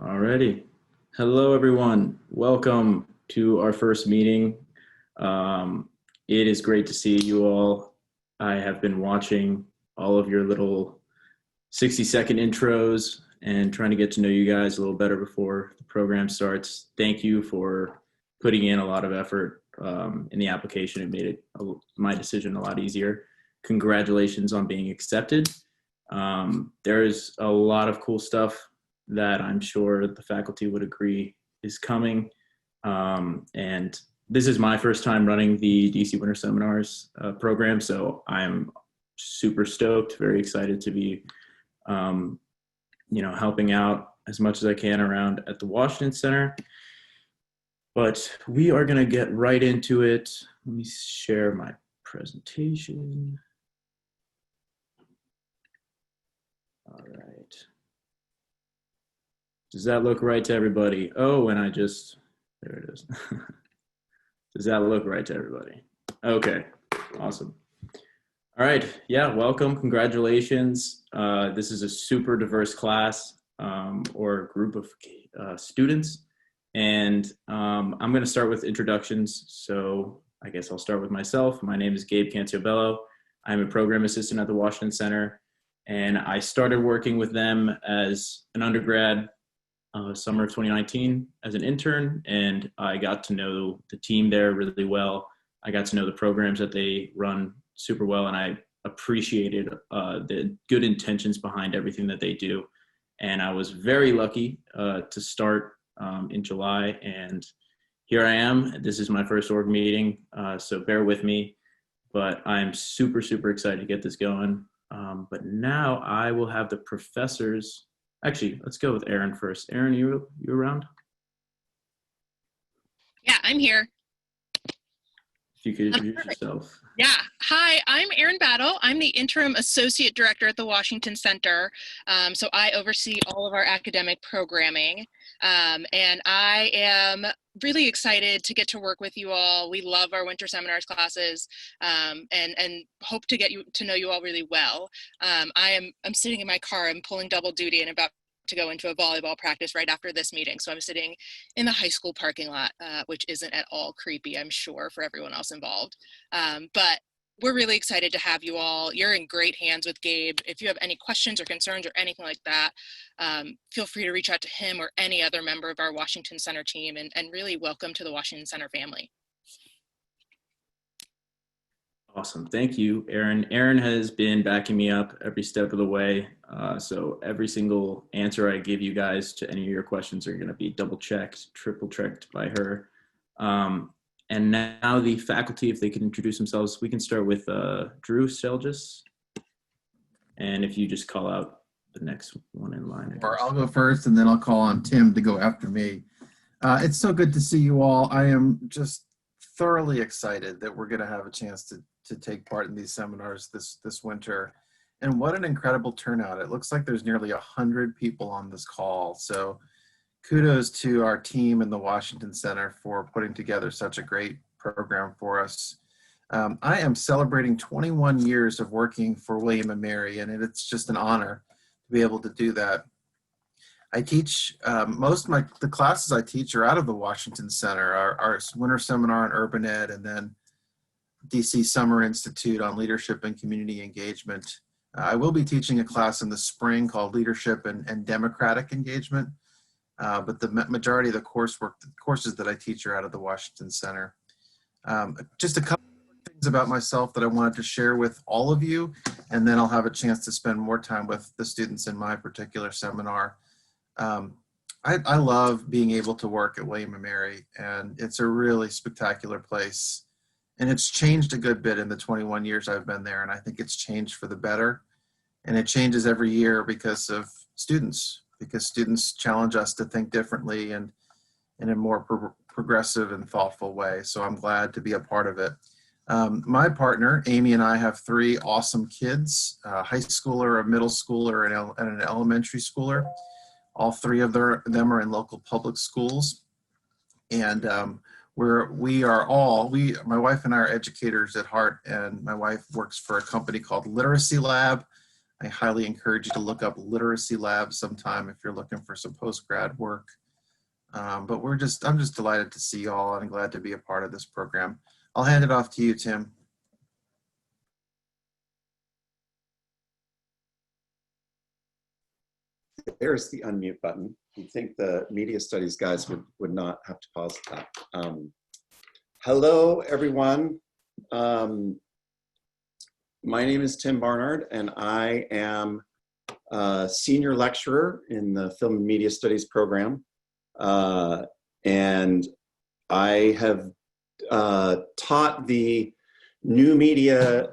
Alrighty. Hello, everyone. Welcome to our first meeting. It is great to see you all. I have been watching all of your little 60-second intros and trying to get to know you guys a little better before the program starts. Thank you for putting in a lot of effort in the application. It made my decision a lot easier. Congratulations on being accepted. There is a lot of cool stuff that I'm sure the faculty would agree is coming. And this is my first time running the DC Winter Seminars program, so I'm super stoked, very excited to be, helping out as much as I can around at the Washington Center. But we are gonna get right into it. Let me share my presentation. All right. Does that look right to everybody? Oh, and there it is. Does that look right to everybody? Okay, awesome. All right, yeah, welcome, congratulations. This is a super diverse class or group of students. And I'm gonna start with introductions. So I guess I'll start with myself. My name is Gabe Canciobello. I'm a program assistant at the Washington Center. And I started working with them as an undergrad summer of 2019 as an intern, and I got to know the team there really well. I got to know the programs that they run super well, and I appreciated the good intentions behind everything that they do. And I was very lucky to start in July, and here I am. This is my first org meeting, so bear with me, but I'm super, super excited to get this going. But now I will have the professors. Actually, let's go with Erin first. Erin, you around? Yeah, I'm here. If you could introduce yourself. Yeah, hi, I'm Erin Battle. I'm the Interim Associate Director at the Washington Center. So I oversee all of our academic programming. And I am really excited to get to work with you all. We love our winter seminars classes and hope to get to know you all really well. I'm sitting in my car, I'm pulling double duty and about to go into a volleyball practice right after this meeting. So I'm sitting in the high school parking lot, which isn't at all creepy, I'm sure, for everyone else involved. But we're really excited to have you all. You're in great hands with Gabe. If you have any questions or concerns or anything like that, feel free to reach out to him or any other member of our Washington Center team, and really welcome to the Washington Center family. Awesome, thank you, Erin. Erin has been backing me up every step of the way. So every single answer I give you guys to any of your questions are gonna be double checked, triple checked by her. And now the faculty, if they can introduce themselves, we can start with Drew Stelgis. And if you just call out the next one in line. Or I'll go first and then I'll call on Tim to go after me. It's so good to see you all. I am just thoroughly excited that we're gonna have a chance to take part in these seminars this winter. And what an incredible turnout. It looks like there's nearly 100 people on this call. So kudos to our team in the Washington Center for putting together such a great program for us. I am celebrating 21 years of working for William & Mary, and it's just an honor to be able to do that. I teach, most of the classes I teach are out of the Washington Center, our winter seminar on urban ed, and then DC Summer Institute on leadership and community engagement. I will be teaching a class in the spring called Leadership and Democratic Engagement. But the majority of the courses that I teach are out of the Washington Center. Just a couple of things about myself that I wanted to share with all of you, and then I'll have a chance to spend more time with the students in my particular seminar. I love being able to work at William & Mary, and it's a really spectacular place. And it's changed a good bit in the 21 years I've been there, and I think it's changed for the better. And it changes every year because of students. Because students challenge us to think differently and in a more progressive and thoughtful way. So I'm glad to be a part of it. My partner, Amy, and I have 3 awesome kids, a high schooler, a middle schooler, and an elementary schooler. All 3 of them are in local public schools. And my wife and I are educators at heart, and my wife works for a company called Literacy Lab. I highly encourage you to look up literacy labs sometime if you're looking for some post-grad work. But I'm just delighted to see you all and glad to be a part of this program. I'll hand it off to you, Tim. There's the unmute button. You'd think the media studies guys would not have to pause that. Hello, everyone. My name is Tim Barnard, and I am a senior lecturer in the Film and Media Studies program. And I have taught the new media,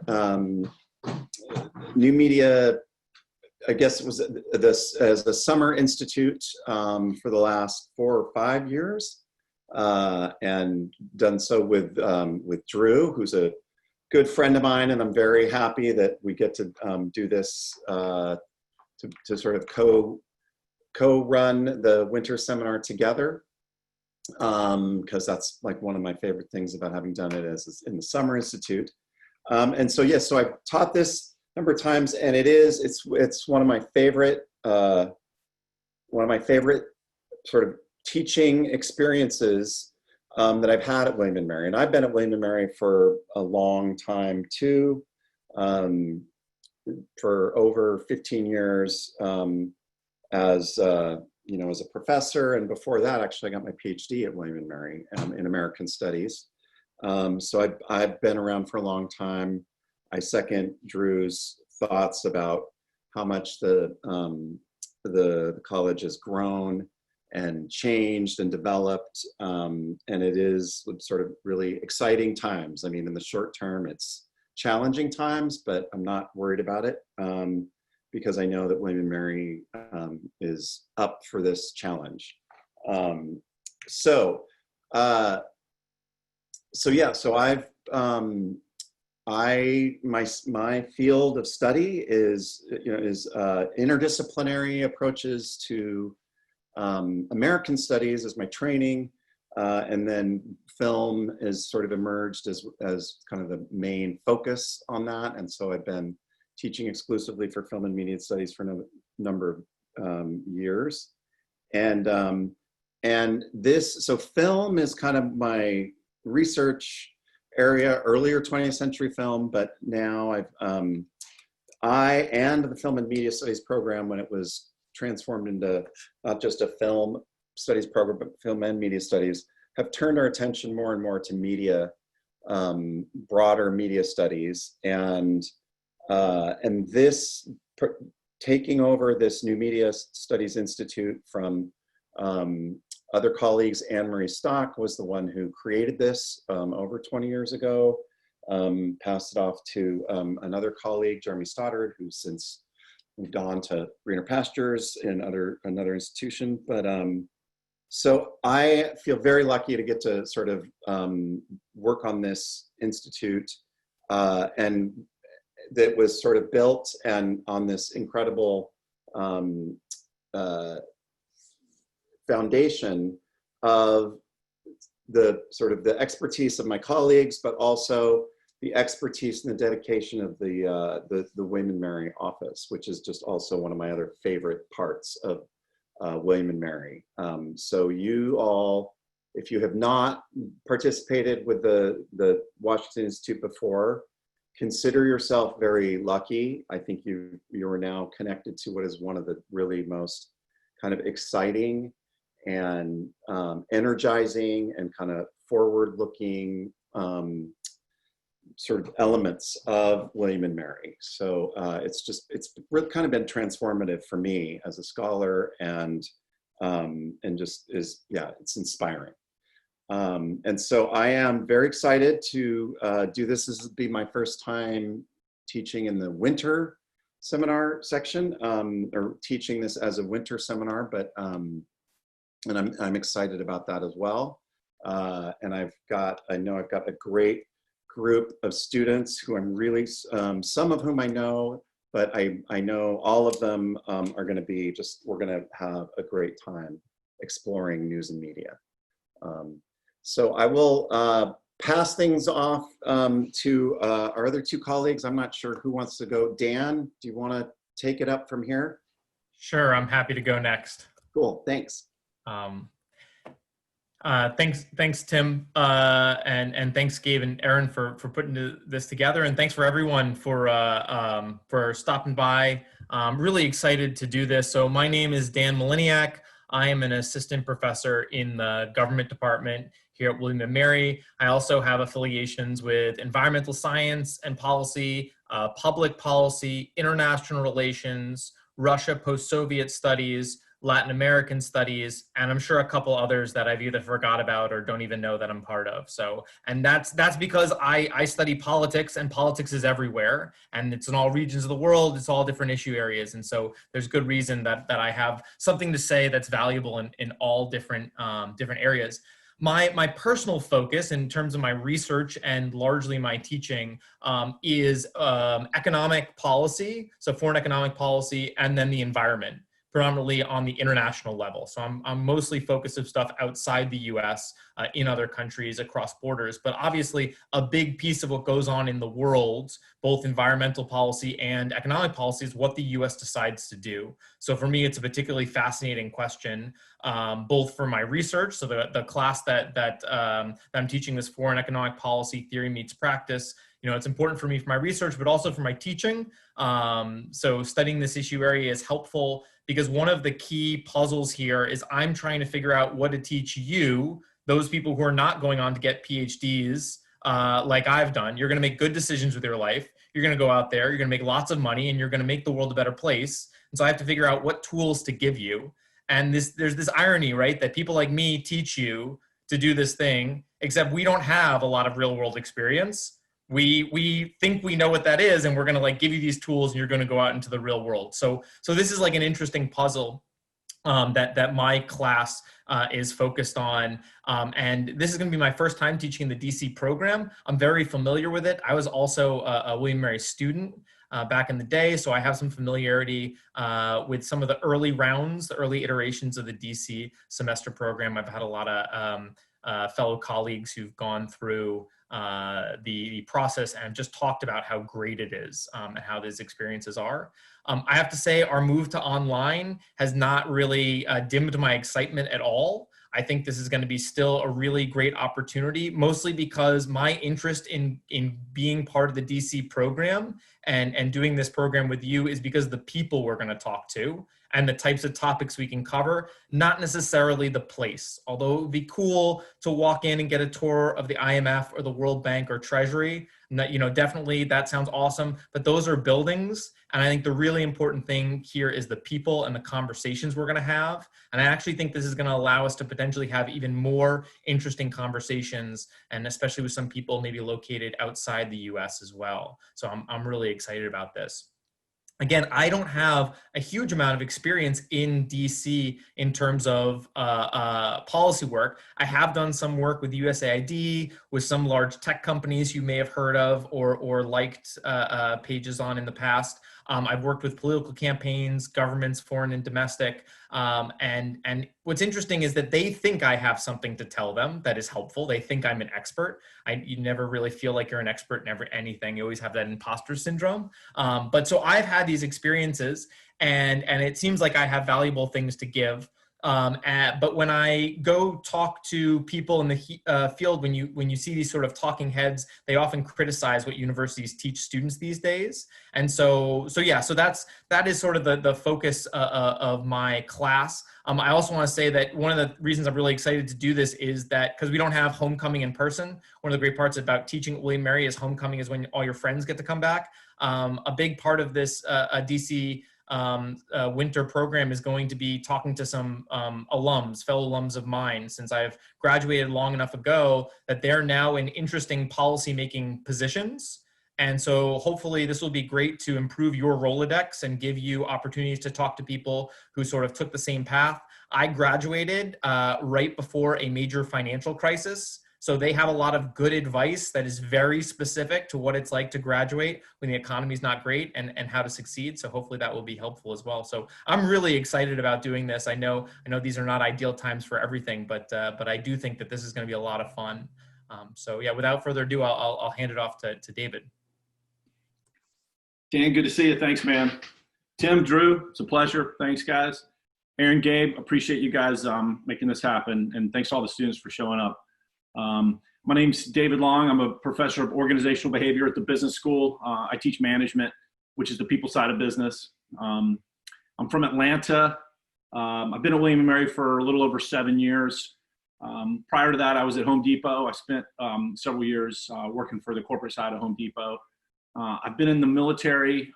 I guess it was this as a summer institute for the last 4 or 5 years, and done so with Drew, who's a good friend of mine, and I'm very happy that we get to do this to sort of co-run the winter seminar together, because that's like one of my favorite things about having done it as in the summer institute. And so yes, so I've taught this number of times, and it's one of my favorite sort of teaching experiences that I've had at William & Mary. And I've been at William & Mary for a long time too, for over 15 years as you know, as a professor. And before that, actually, I got my PhD at William & Mary in American Studies. So I've been around for a long time. I second Drew's thoughts about how much the college has grown and changed and developed, and it is sort of really exciting times. I mean, in the short term, it's challenging times, but I'm not worried about it because I know that William & Mary is up for this challenge. So I've my field of study is interdisciplinary approaches to American studies as my training, and then film has sort of emerged as kind of the main focus on that. And so I've been teaching exclusively for film and media studies for a number of years. So film is kind of my research area, earlier 20th century film, but now I and the Film and Media Studies program, when it was transformed into not just a film studies program, but film and media studies, have turned our attention more and more to media, broader media studies, and this taking over this new Media Studies Institute from other colleagues. Anne-Marie Stock was the one who created this over 20 years ago, passed it off to another colleague, Jeremy Stoddard, who's since moved on to greener pastures in another institution. But so I feel very lucky to get to sort of work on this institute, and that was sort of built and on this incredible foundation of the sort of the expertise of my colleagues, but also the expertise and the dedication of the William & Mary office, which is just also one of my other favorite parts of William & Mary. So you all, if you have not participated with the Washington Institute before, consider yourself very lucky. I think you are now connected to what is one of the really most kind of exciting and energizing and kind of forward-looking sort of elements of William & Mary. So it's really kind of been transformative for me as a scholar, and just is, yeah, it's inspiring. And so I am very excited to do this. This will be my first time teaching in the winter seminar section, or teaching this as a winter seminar, but and I'm excited about that as well. And I know I've got a great group of students who I'm really, some of whom I know, but I know all of them are going to be we're going to have a great time exploring news and media. So I will pass things off to our other two colleagues. I'm not sure who wants to go. Dan, do you want to take it up from here? Sure, I'm happy to go next. Cool, thanks. Thanks, Tim, and thanks, Gabe and Aaron, for putting this together, and thanks for everyone for stopping by. I'm really excited to do this. So my name is Dan Maliniak. I am an assistant professor in the government department here at William & Mary. I also have affiliations with environmental science and policy, public policy, international relations, Russia post-Soviet studies, Latin American studies, and I'm sure a couple others that I've either forgot about or don't even know that I'm part of. So, and that's because I study politics, and politics is everywhere, and it's in all regions of the world. It's all different issue areas, and so there's good reason that I have something to say that's valuable in all different areas. My personal focus in terms of my research and largely my teaching is economic policy, so foreign economic policy, and then the environment, predominantly on the international level. So I'm mostly focused on stuff outside the US, in other countries, across borders. But obviously a big piece of what goes on in the world, both environmental policy and economic policy, is what the US decides to do. So for me, it's a particularly fascinating question, both for my research, so the class that I'm teaching, this foreign economic policy theory meets practice, it's important for me for my research, but also for my teaching. So studying this issue area is helpful because one of the key puzzles here is I'm trying to figure out what to teach you, those people who are not going on to get PhDs like I've done. You're going to make good decisions with your life. You're going to go out there, you're going to make lots of money, and you're going to make the world a better place. And so I have to figure out what tools to give you. And there's this irony, right, that people like me teach you to do this thing, except we don't have a lot of real world experience. We think we know what that is, and we're going to give you these tools, and you're going to go out into the real world. So this is like an interesting puzzle that my class is focused on. And this is going to be my first time teaching the DC program. I'm very familiar with it. I was also a William & Mary student back in the day, so I have some familiarity with some of the early rounds, the early iterations of the DC semester program. I've had a lot of fellow colleagues who've gone through the process and just talked about how great it is and how these experiences are. I have to say our move to online has not really dimmed my excitement at all. I think this is going to be still a really great opportunity, mostly because my interest in being part of the DC program and doing this program with you is because the people we're going to talk to and the types of topics we can cover, not necessarily the place. Although it would be cool to walk in and get a tour of the IMF or the World Bank or Treasury, definitely that sounds awesome, but those are buildings. And I think the really important thing here is the people and the conversations we're gonna have. And I actually think this is gonna allow us to potentially have even more interesting conversations, and especially with some people maybe located outside the US as well. So I'm really excited about this. Again, I don't have a huge amount of experience in DC in terms of policy work. I have done some work with USAID, with some large tech companies you may have heard of or liked pages on in the past. I've worked with political campaigns, governments, foreign and domestic. And what's interesting is that they think I have something to tell them that is helpful. They think I'm an expert. You never really feel like you're an expert in anything. You always have that imposter syndrome. But so I've had these experiences, and it seems like I have valuable things to give. But when I go talk to people in the field, when you see these sort of talking heads, they often criticize what universities teach students these days. And so that is sort of the focus of my class. I also want to say that one of the reasons I'm really excited to do this is that because we don't have homecoming in person, one of the great parts about teaching at William & Mary is homecoming is when all your friends get to come back. A big part of this DC winter program is going to be talking to some fellow alums of mine, since I've graduated long enough ago that they're now in interesting policy-making positions. And so hopefully this will be great to improve your Rolodex and give you opportunities to talk to people who sort of took the same path. I graduated right before a major financial crisis. So they have a lot of good advice that is very specific to what it's like to graduate when the economy is not great and how to succeed. So hopefully that will be helpful as well. So I'm really excited about doing this. I know these are not ideal times for everything, but I do think that this is going to be a lot of fun. So yeah, without further ado, I'll hand it off to David. Dan, good to see you. Thanks, man. Tim, Drew, it's a pleasure. Thanks, guys. Aaron, Gabe, appreciate you guys making this happen, and thanks to all the students for showing up. My name's David Long. I'm a professor of organizational behavior at the business school. I teach management, which is the people side of business. I'm from Atlanta. I've been at William & Mary for a little over 7 years. Prior to that, I was at Home Depot. I spent several years working for the corporate side of Home Depot. I've been in the military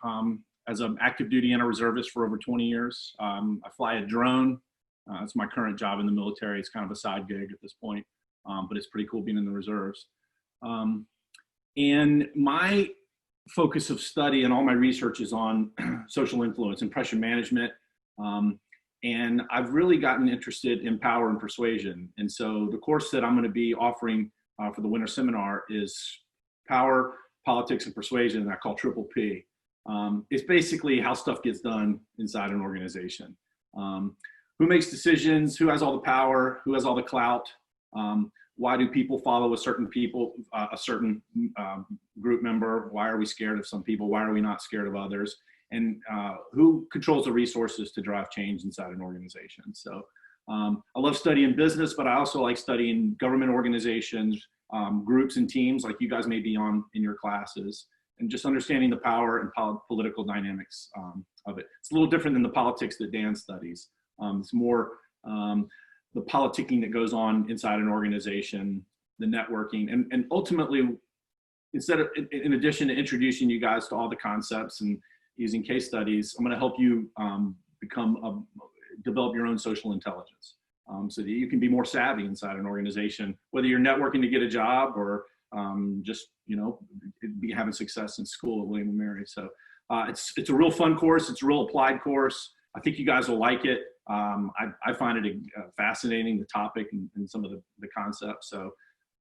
as an active duty and a reservist for over 20 years. I fly a drone. That's my current job in the military. It's kind of a side gig at this point, but it's pretty cool being in the reserves. And my focus of study and all my research is on social influence, impression management. And I've really gotten interested in power and persuasion. And so the course that I'm going to be offering for the winter seminar is Power, Politics, and Persuasion, that I call Triple P. It's basically how stuff gets done inside an organization. Who makes decisions? Who has all the power? Who has all the clout? Why do people follow a certain group member? Why are we scared of some people? Why are we not scared of others? And who controls the resources to drive change inside an organization? So I love studying business, but I also like studying government organizations, groups and teams like you guys may be on in your classes, and just understanding the power and political dynamics of it. It's a little different than the politics that Dan studies. It's more the politicking that goes on inside an organization, the networking, and ultimately, in addition to introducing you guys to all the concepts and using case studies, I'm going to help you develop your own social intelligence so that you can be more savvy inside an organization, whether you're networking to get a job or just, be having success in school at William & Mary. So it's a real fun course. It's a real applied course. I think you guys will like it. I find it fascinating, the topic and some of the concepts. So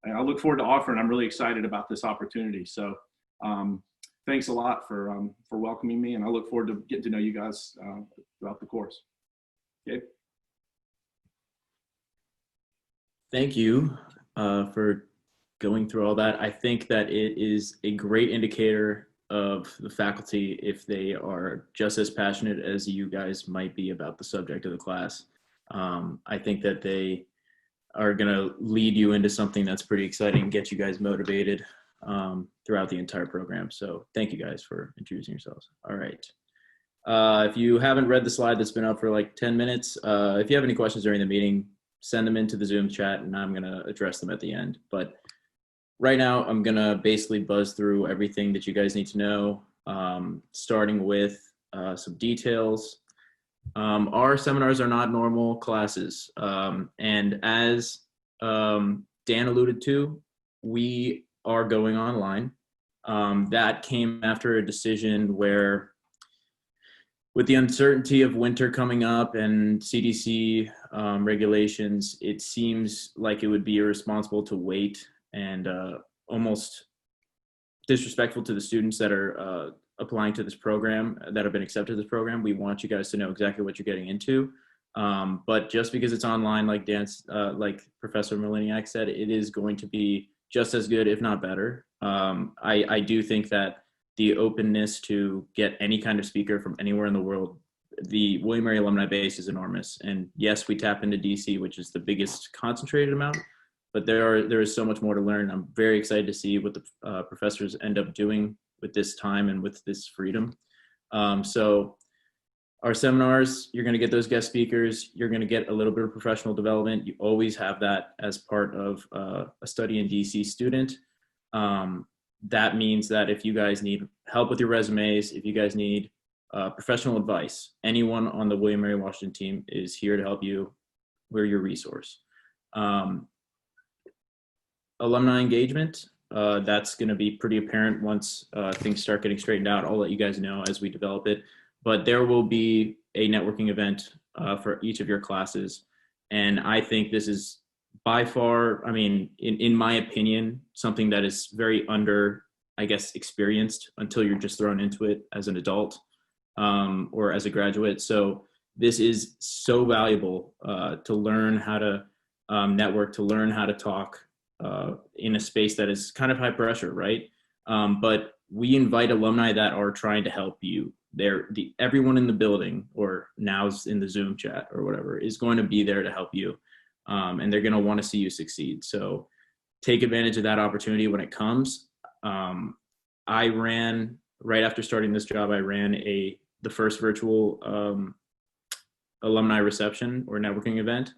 I look forward to offering. I'm really excited about this opportunity. So thanks a lot for welcoming me, and I look forward to getting to know you guys throughout the course. Okay. Thank you for going through all that. I think that it is a great indicator of the faculty if they are just as passionate as you guys might be about the subject of the class. I think that they are going to lead you into something that's pretty exciting, get you guys motivated throughout the entire program. So thank you guys for introducing yourselves. All right. If you haven't read the slide that's been up for like 10 minutes, if you have any questions during the meeting, send them into the Zoom chat and I'm going to address them at the end. But right now, I'm going to basically buzz through everything that you guys need to know, starting with some details. Our seminars are not normal classes. And as Dan alluded to, we are going online. That came after a decision where, with the uncertainty of winter coming up and CDC regulations, it seems like it would be irresponsible to wait and almost disrespectful to the students that are applying to this program, that have been accepted to this program. We want you guys to know exactly what you're getting into. But just because it's online, like Professor Maliniak said, it is going to be just as good, if not better. I do think that the openness to get any kind of speaker from anywhere in the world, the William & Mary alumni base is enormous. And yes, we tap into DC, which is the biggest concentrated amount, but there is so much more to learn. I'm very excited to see what the professors end up doing with this time and with this freedom. So our seminars, you're going to get those guest speakers. You're going to get a little bit of professional development. You always have that as part of a study in DC student. That means that if you guys need help with your resumes, if you guys need professional advice, anyone on the William & Mary Washington team is here to help you. We're your resource. Alumni engagement, that's going to be pretty apparent once things start getting straightened out. I'll let you guys know as we develop it. But there will be a networking event for each of your classes. And I think this is by far, in my opinion, something that is very experienced until you're just thrown into it as an adult or as a graduate. So this is so valuable to learn how to network, to learn how to talk in a space that is kind of high pressure, right? But we invite alumni that are trying to help you. everyone in the building, or now's in the Zoom chat or whatever, is going to be there to help you. And they're going to want to see you succeed. So take advantage of that opportunity when it comes. I ran, right after starting this job, I ran the first virtual alumni reception or networking event,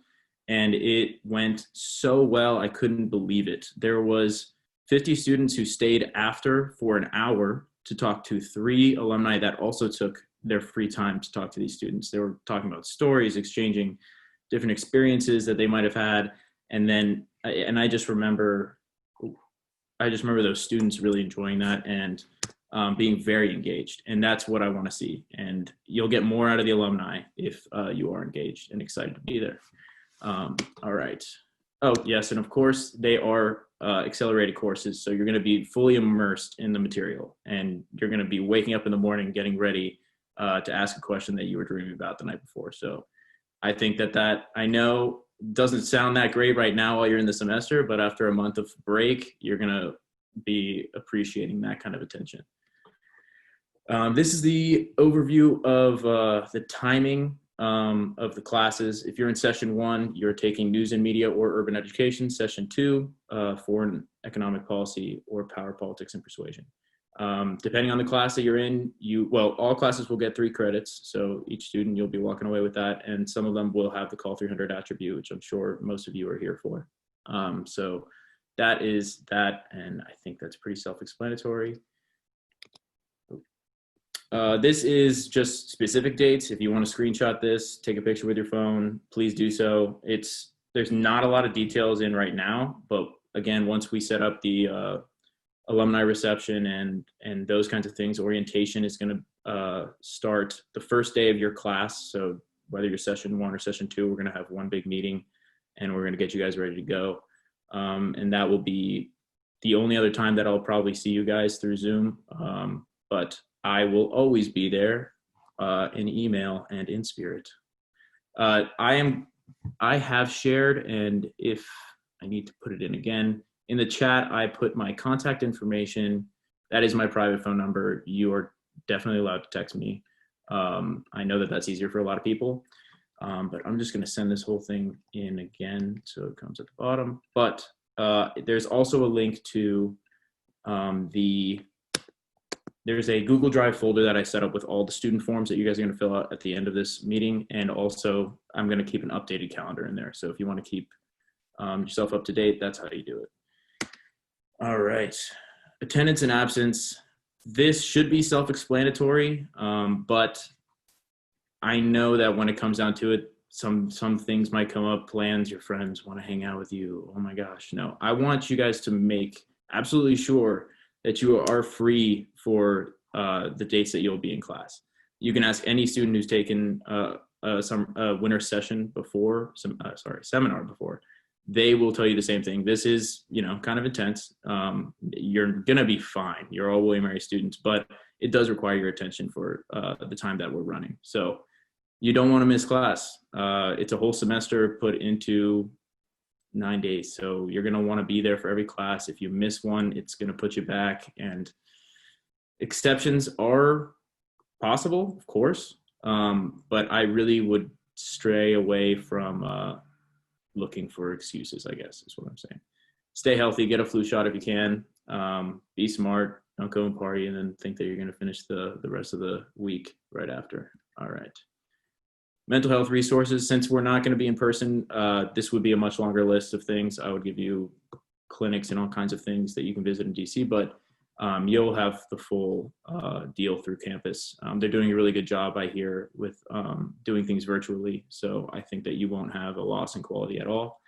and it went so well, I couldn't believe it. There was 50 students who stayed after for an hour to talk to 3 alumni that also took their free time to talk to these students. They were talking about stories, exchanging different experiences that they might have had. And I just remember those students really enjoying that and being very engaged. And that's what I want to see. And you'll get more out of the alumni if you are engaged and excited to be there. All right. Oh, yes. And of course, they are accelerated courses. So you're going to be fully immersed in the material, and you're going to be waking up in the morning getting ready to ask a question that you were dreaming about the night before. So I think that I know doesn't sound that great right now while you're in the semester, but after a month of break, you're going to be appreciating that kind of attention. This is the overview of the timing of the classes. If you're in session 1, you're taking news and media or urban education. Session 2, foreign economic policy or power, politics, and persuasion. Depending on the class that you're in, all classes will get 3 credits. So each student, you'll be walking away with that. And some of them will have the Call 300 attribute, which I'm sure most of you are here for. So that is that. And I think that's pretty self-explanatory. This is just specific dates. If you want to screenshot this, take a picture with your phone, please do so. There's not a lot of details in right now, but again, once we set up the alumni reception and those kinds of things, orientation is going to start the first day of your class. So whether you're session 1 or session 2, we're going to have one big meeting, and we're going to get you guys ready to go. And that will be the only other time that I'll probably see you guys through Zoom. But I will always be there in email and in spirit. I have shared, and if I need to put it in again, in the chat, I put my contact information. That is my private phone number. You are definitely allowed to text me. I know that that's easier for a lot of people, but I'm just going to send this whole thing in again so it comes at the bottom. But there's also a link to there's a Google Drive folder that I set up with all the student forms that you guys are going to fill out at the end of this meeting. And also, I'm going to keep an updated calendar in there. So if you want to keep yourself up to date, that's how you do it. All right. Attendance and absence. This should be self-explanatory, but I know that when it comes down to it, some things might come up, plans, your friends want to hang out with you. Oh my gosh, no. I want you guys to make absolutely sure that you are free for the dates that you'll be in class. You can ask any student who's taken some winter session before, seminar before. They will tell you the same thing. This is, kind of intense. You're gonna be fine. You're all William & Mary students, but it does require your attention for the time that we're running. So you don't want to miss class. It's a whole semester put into 9 days. So you're going to want to be there for every class. If you miss one, it's going to put you back, and exceptions are possible, of course. But I really would stray away from looking for excuses, I guess is what I'm saying. Stay healthy, get a flu shot if you can. Be smart, don't go and party and then think that you're going to finish the rest of the week right after. All right. Mental health resources, since we're not going to be in person, this would be a much longer list of things. I would give you clinics and all kinds of things that you can visit in DC, but you'll have the full deal through campus. They're doing a really good job, I hear, with doing things virtually. So I think that you won't have a loss in quality at all.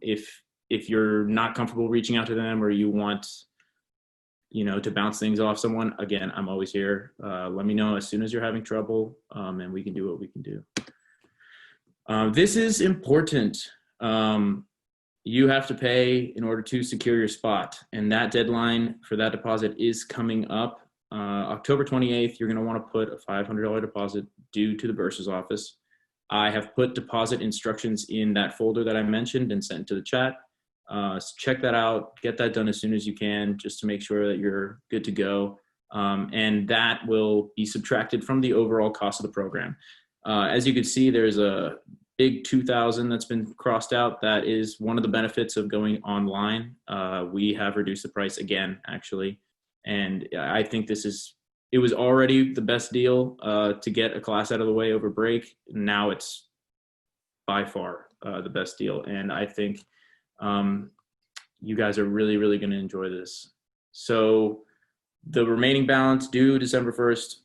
If you're not comfortable reaching out to them, or you want to bounce things off someone, again, I'm always here. Let me know as soon as you're having trouble, and we can do what we can do. This is important. You have to pay in order to secure your spot, and that deadline for that deposit is coming up. October 28th, you're going to want to put a $500 deposit due to the bursar's office. I have put deposit instructions in that folder that I mentioned and sent to the chat. So check that out, get that done as soon as you can, just to make sure that you're good to go. And that will be subtracted from the overall cost of the program. As you can see, there's a big 2,000 that's been crossed out. That is one of the benefits of going online. We have reduced the price again, actually. And I think it was already the best deal to get a class out of the way over break. Now it's by far the best deal. And I think you guys are really, really going to enjoy this. So the remaining balance due December 1st,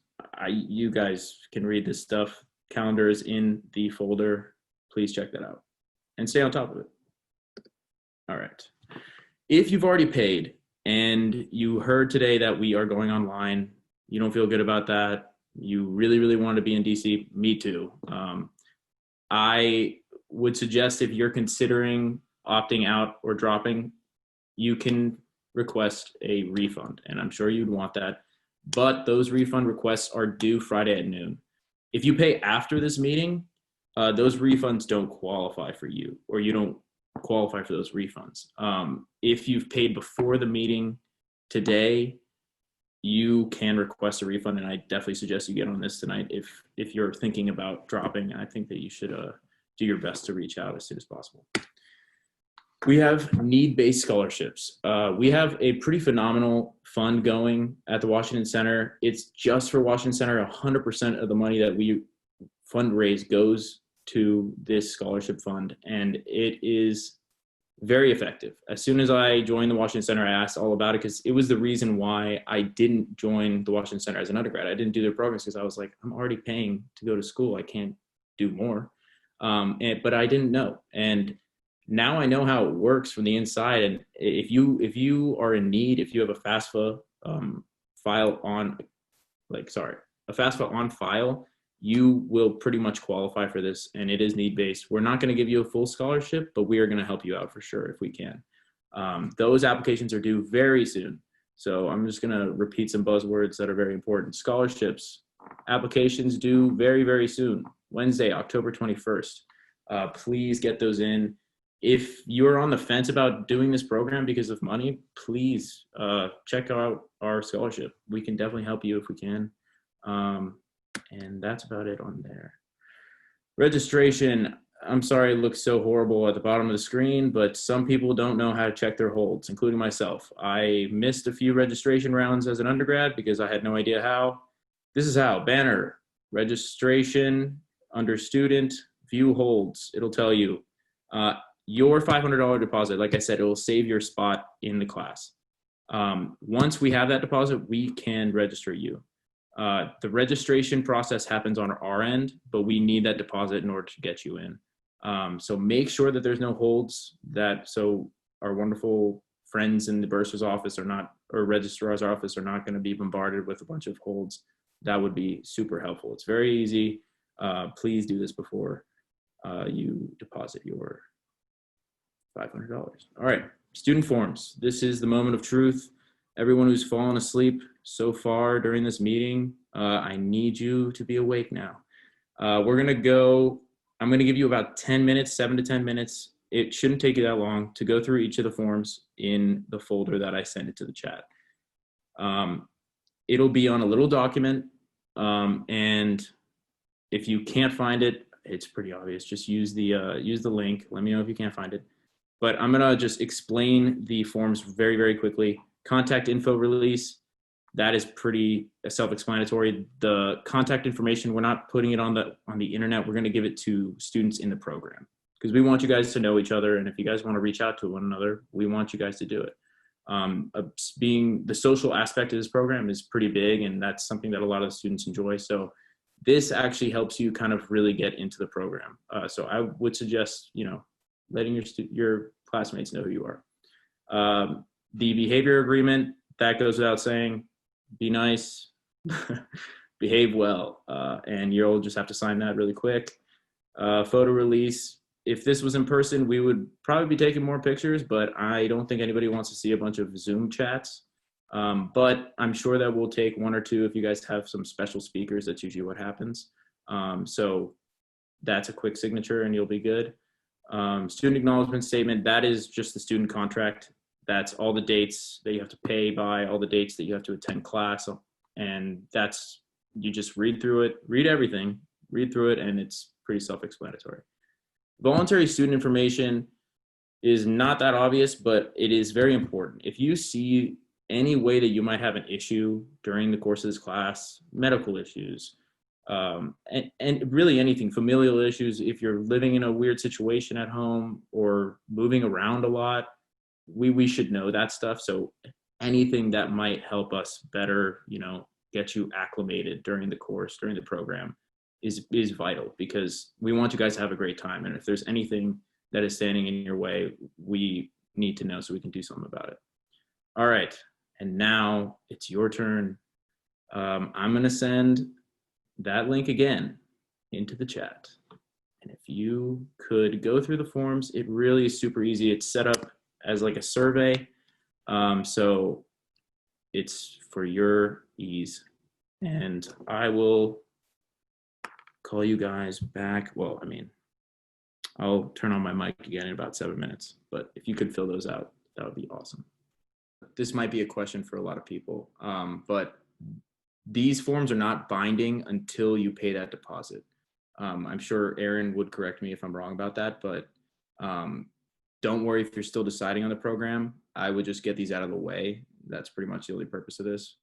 you guys can read this stuff. Calendar is in the folder. Please check that out and stay on top of it. All right. If you've already paid and you heard today that we are going online, you don't feel good about that, you really, really want to be in DC, me too. I would suggest if you're considering opting out or dropping, you can request a refund, and I'm sure you'd want that. But those refund requests are due Friday at noon. If you pay after this meeting, those refunds don't qualify for you, or you don't qualify for those refunds. If you've paid before the meeting today, you can request a refund, and I definitely suggest you get on this tonight. If you're thinking about dropping, I think that you should do your best to reach out as soon as possible. We have need-based scholarships. We have a pretty phenomenal fund going at the Washington Center. It's just for Washington Center. 100% of the money that we fundraise goes to this scholarship fund, and it is very effective. As soon as I joined the Washington Center, I asked all about it because it was the reason why I didn't join the Washington Center as an undergrad. I didn't do their programs because I was like, I'm already paying to go to school. I can't do more. But I didn't know. And now I know how it works from the inside. And if you are in need, if you have a FAFSA file on, a FAFSA on file, you will pretty much qualify for this, and it is need-based. We're not going to give you a full scholarship, but we are going to help you out for sure if we can. Those applications are due very soon. So I'm just going to repeat some buzzwords that are very important. Scholarships, applications due very, very soon, Wednesday, October 21st. Please get those in. If you're on the fence about doing this program because of money, please check out our scholarship. We can definitely help you if we can. And that's about it on there. Registration, I'm sorry it looks so horrible at the bottom of the screen, but some people don't know how to check their holds, including myself. I missed a few registration rounds as an undergrad because I had no idea how. This is how. Banner, registration, under student, view holds. It'll tell you your $500 deposit. Like I said, it will save your spot in the class. Once we have that deposit, we can register you. The registration process happens on our end, but we need that deposit in order to get you in. So make sure that there's no holds, so our wonderful friends in the bursar's office or registrar's office are not going to be bombarded with a bunch of holds. That would be super helpful. It's very easy. Please do this before you deposit your $500. All right, student forms. This is the moment of truth. Everyone who's fallen asleep so far during this meeting, I need you to be awake now. I'm going to give you about 10 minutes, 7 to 10 minutes. It shouldn't take you that long to go through each of the forms in the folder that I sent it to the chat. It'll be on a little document, and if you can't find it, it's pretty obvious. Just use the link. Let me know if you can't find it. But I'm gonna just explain the forms very, very quickly. Contact info release, that is pretty self-explanatory. The contact information, we're not putting it on the internet. We're gonna give it to students in the program because we want you guys to know each other. And if you guys wanna reach out to one another, we want you guys to do it. Being the social aspect of this program is pretty big, and that's something that a lot of the students enjoy. So this actually helps you kind of really get into the program. So I would suggest, letting your classmates know who you are. The behavior agreement, that goes without saying. Be nice, behave well, and you'll just have to sign that really quick. Photo release. If this was in person, we would probably be taking more pictures, but I don't think anybody wants to see a bunch of Zoom chats. But I'm sure that we'll take 1 or 2 if you guys have some special speakers. That's usually what happens. So that's a quick signature and you'll be good. Student acknowledgement statement, that is just the student contract. That's all the dates that you have to pay by, all the dates that you have to attend class, And that's, you just read through it, read everything, read through it, and it's pretty self-explanatory. Voluntary student information is not that obvious, but it is very important. If you see any way that you might have an issue during the course of this class, medical issues, and really anything, familial issues, if you're living in a weird situation at home or moving around a lot, we should know that stuff. So anything that might help us better, get you acclimated during the course, during the program is vital, because we want you guys to have a great time. And if there's anything that is standing in your way, we need to know so we can do something about it. All right. And now it's your turn. I'm going to send that link again into the chat. And if you could go through the forms, it really is super easy. It's set up as like a survey. So it's for your ease. And I will call you guys back. Well, I'll turn on my mic again in about 7 minutes, but if you could fill those out, that would be awesome. This might be a question for a lot of people, but these forms are not binding until you pay that deposit. I'm sure Aaron would correct me if I'm wrong about that, but don't worry if you're still deciding on the program. I would just get these out of the way. That's pretty much the only purpose of this,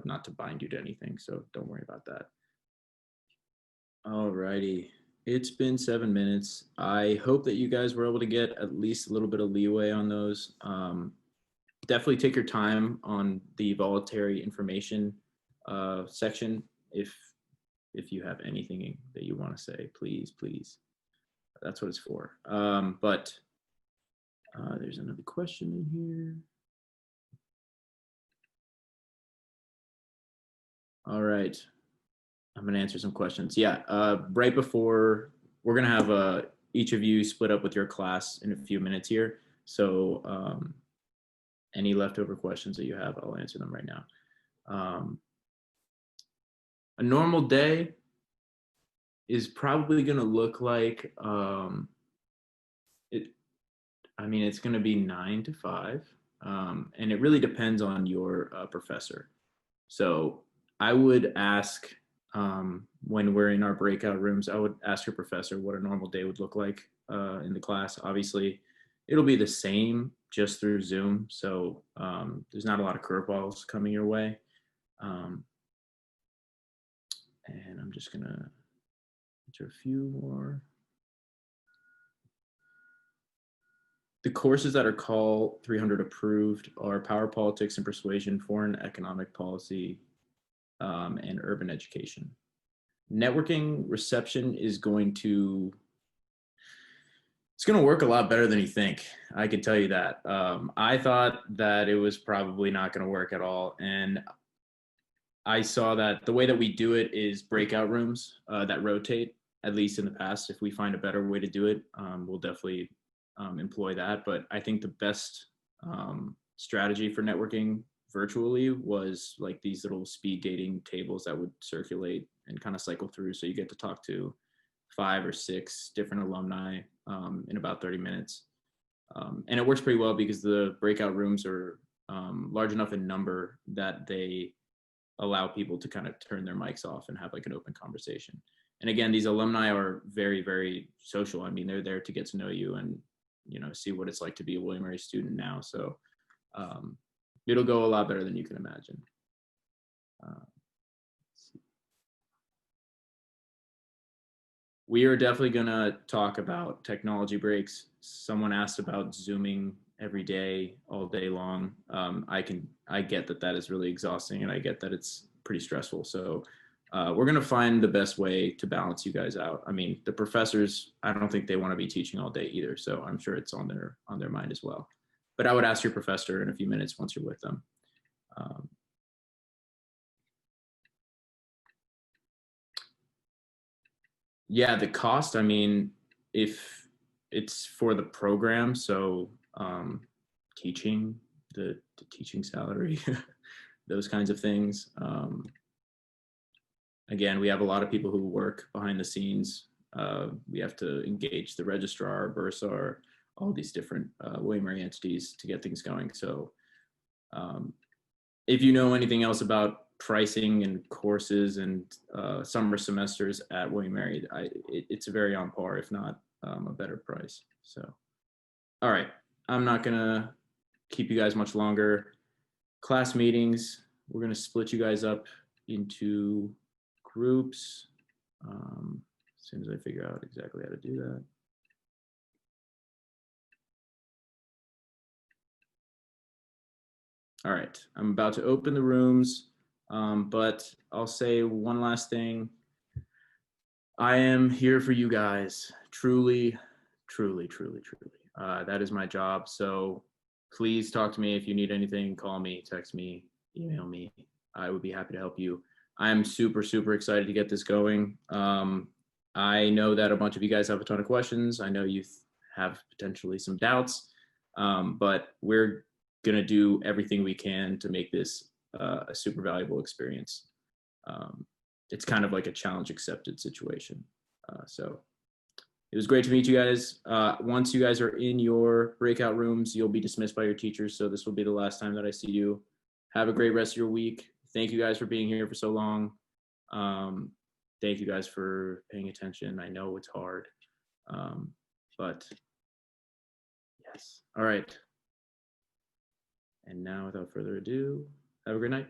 not to bind you to anything, so don't worry about that. All righty. It's been 7 minutes. I hope that you guys were able to get at least a little bit of leeway on those. Definitely take your time on the voluntary information section. If you have anything that you want to say, please. That's what it's for. But there's another question in here. All right. I'm going to answer some questions. Yeah, right before, we're going to have each of you split up with your class in a few minutes here. So any leftover questions that you have, I'll answer them right now. A normal day is probably going to look like, it's going to be 9 to 5. And it really depends on your professor. So I would ask, when we're in our breakout rooms, I would ask your professor what a normal day would look like in the class. Obviously, it'll be the same just through Zoom, so there's not a lot of curveballs coming your way. And I'm just going to answer a few more. The courses that are Call 300 approved are Power Politics and Persuasion, Foreign Economic Policy, and Urban Education. Networking reception is going to work a lot better than you think. I can tell you that. I thought that it was probably not going to work at all. And I saw that the way that we do it is breakout rooms that rotate, at least in the past. If we find a better way to do it, we'll definitely employ that. But I think the best strategy for networking virtually was like these little speed dating tables that would circulate and kind of cycle through. So you get to talk to 5 or 6 different alumni in about 30 minutes. And it works pretty well because the breakout rooms are large enough in number that they allow people to kind of turn their mics off and have like an open conversation. And again, these alumni are very, very social. They're there to get to know you and, see what it's like to be a William & Mary student now. So it'll go a lot better than you can imagine. We are definitely going to talk about technology breaks. Someone asked about Zooming every day, all day long. I get that is really exhausting, and I get that it's pretty stressful. So we're going to find the best way to balance you guys out. The professors, I don't think they want to be teaching all day either. So I'm sure it's on their mind as well. But I would ask your professor in a few minutes once you're with them. Yeah, the cost, if it's for the program, so teaching, the teaching salary, those kinds of things. Again, we have a lot of people who work behind the scenes. We have to engage the registrar, bursar, all these different William & Mary entities to get things going. So if you know anything else about pricing and courses and summer semesters at William & Mary, it's very on par, if not a better price. So, all right, I'm not gonna keep you guys much longer. Class meetings, we're gonna split you guys up into groups as soon as I figure out exactly how to do that. All right, I'm about to open the rooms, but I'll say one last thing. I am here for you guys, truly, truly, truly, truly. That is my job. So please talk to me if you need anything. Call me, text me, email me. I would be happy to help you. I'm super, super excited to get this going. I know that a bunch of you guys have a ton of questions. I know you have potentially some doubts, but we're going to do everything we can to make this a super valuable experience. It's kind of like a challenge accepted situation. So it was great to meet you guys. Once you guys are in your breakout rooms, you'll be dismissed by your teachers. So this will be the last time that I see you. Have a great rest of your week. Thank you guys for being here for so long. Thank you guys for paying attention. I know it's hard, but yes. All right. And now, without further ado, have a great night.